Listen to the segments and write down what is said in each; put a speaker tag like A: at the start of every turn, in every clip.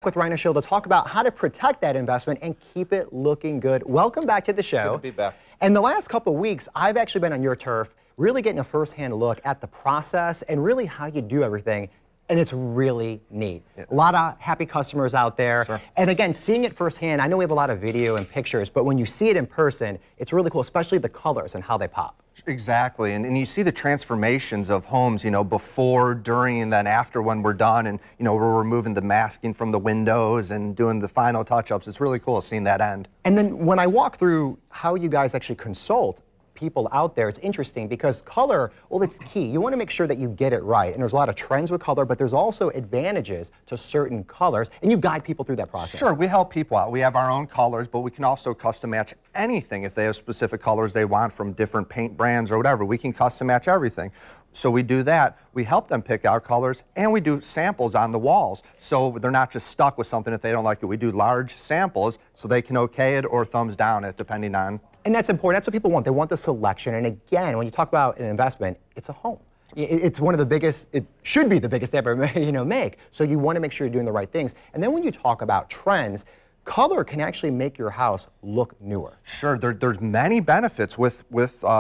A: With Rhino Shield to talk about how to protect that investment and keep it looking good. Welcome back to the show.
B: Good to be back.
A: And the last couple of weeks, I've actually been on your turf, really getting a first-hand look at the process and really how you do everything. And it's really neat. Yeah. A lot of happy customers out there. Sure. And again, seeing it firsthand, I know we have a lot of video and pictures, but when you see it in person, it's really cool, especially the colors and how they pop.
B: Exactly, and you see the transformations of homes, before, during, and then after when we're done, and, we're removing the masking from the windows and doing the final touch-ups. It's really cool seeing that end.
A: And then when I walk through how you guys actually consult people out there, it's interesting because color, well, it's key. You want to make sure that you get it right. And there's a lot of trends with color, but there's also advantages to certain colors, and you guide people through that process.
B: Sure, we help people out. We have our own colors, but we can also custom match anything if they have specific colors they want from different paint brands or whatever. We can custom match everything. So we do that. We help them pick out colors, and we do samples on the walls. So they're not just stuck with something if they don't like it. We do large samples so they can okay it or thumbs down it, depending on.
A: And that's important. That's what people want. They want the selection. And again, when you talk about an investment, it's a home. It's one of the biggest, it should be the biggest they ever make. So you want to make sure you're doing the right things. And then when you talk about trends, color can actually make your house look newer.
B: Sure, there's many benefits with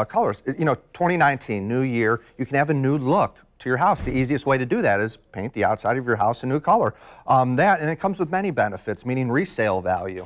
B: colors. 2019, new year, you can have a new look to your house. The easiest way to do that is paint the outside of your house a new color. And it comes with many benefits, meaning resale value.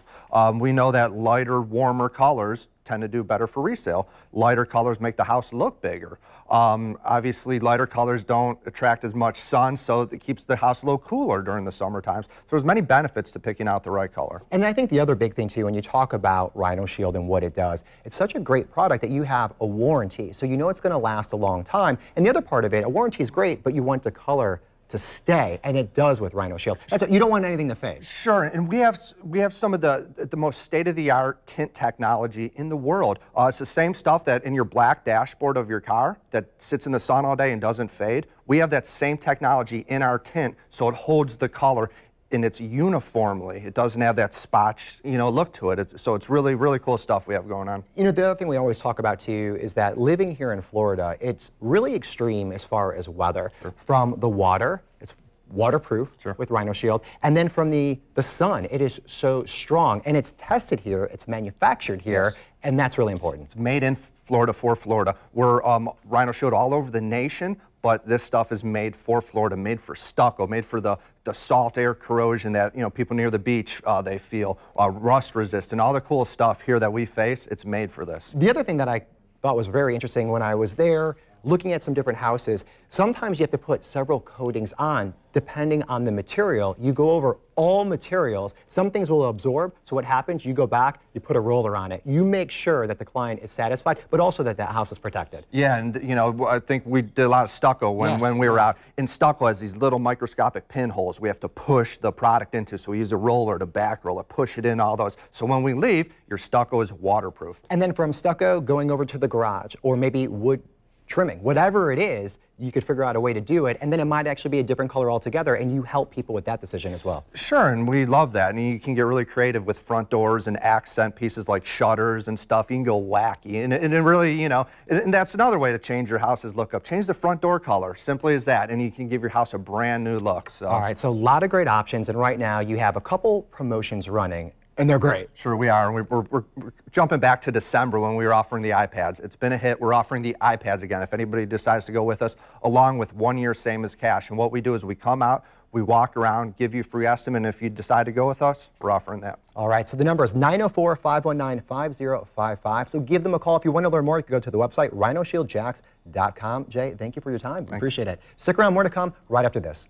B: We know that lighter, warmer colors tend to do better for resale. Lighter colors make the house look bigger. Obviously, lighter colors don't attract as much sun, so it keeps the house a little cooler during the summer times. So there's many benefits to picking out the right color.
A: And I think the other big thing too, when you talk about Rhino Shield and what it does, it's such a great product that you have a warranty, so you know it's going to last a long time. And the other part of it, a warranty is great, but you want the color to stay, and it does with Rhino Shield. You don't want anything to fade.
B: Sure, and we have some of the most state-of-the-art tint technology in the world. It's the same stuff that in your black dashboard of your car that sits in the sun all day and doesn't fade. We have that same technology in our tint, so it holds the color and it's uniformly. It doesn't have that spotch, look to it. So it's really, really cool stuff we have going on.
A: The other thing we always talk about too is that living here in Florida, it's really extreme as far as weather. Sure. From the water, it's waterproof. Sure. With Rhino Shield, and then from the sun, it is so strong, and it's tested here, it's manufactured here. Yes. And that's really important.
B: It's made in Florida for Florida. We're Rhino Shield all over the nation, but this stuff is made for Florida, made for stucco, made for the salt air corrosion that people near the beach they feel, rust resistant, all the cool stuff here that we face. It's made for this.
A: The other thing that I thought was very interesting when I was there, looking at some different houses, sometimes you have to put several coatings on depending on the material. You go over all materials. Some things will absorb, so what happens, you go back, you put a roller on it. You make sure that the client is satisfied, but also that that house is protected.
B: Yeah, and I think we did a lot of stucco when we were out. And stucco has these little microscopic pinholes we have to push the product into, so we use a roller to back roll it, push it in, all those. So when we leave, your stucco is waterproof.
A: And then from stucco, going over to the garage, or maybe wood trimming, whatever it is, you could figure out a way to do it, and then it might actually be a different color altogether, and you help people with that decision as well.
B: Sure, and we love that, and you can get really creative with front doors and accent pieces like shutters and stuff. You can go wacky, and it really, and that's another way to change your house's look up. Change the front door color, simply as that, and you can give your house a brand new look. So.
A: All right, so a lot of great options, and right now you have a couple promotions running. And they're great.
B: Sure, we are. And we're jumping back to December when we were offering the iPads. It's been a hit. We're offering the iPads again if anybody decides to go with us, along with 1 year same as cash. And what we do is we come out, we walk around, give you a free estimate, and if you decide to go with us, we're offering that.
A: All right, so the number is 904-519-5055. So give them a call. If you want to learn more, you can go to the website, rhinoshieldjacks.com. Jay, thank you for your time. Thanks. Appreciate it. Stick around, more to come right after this.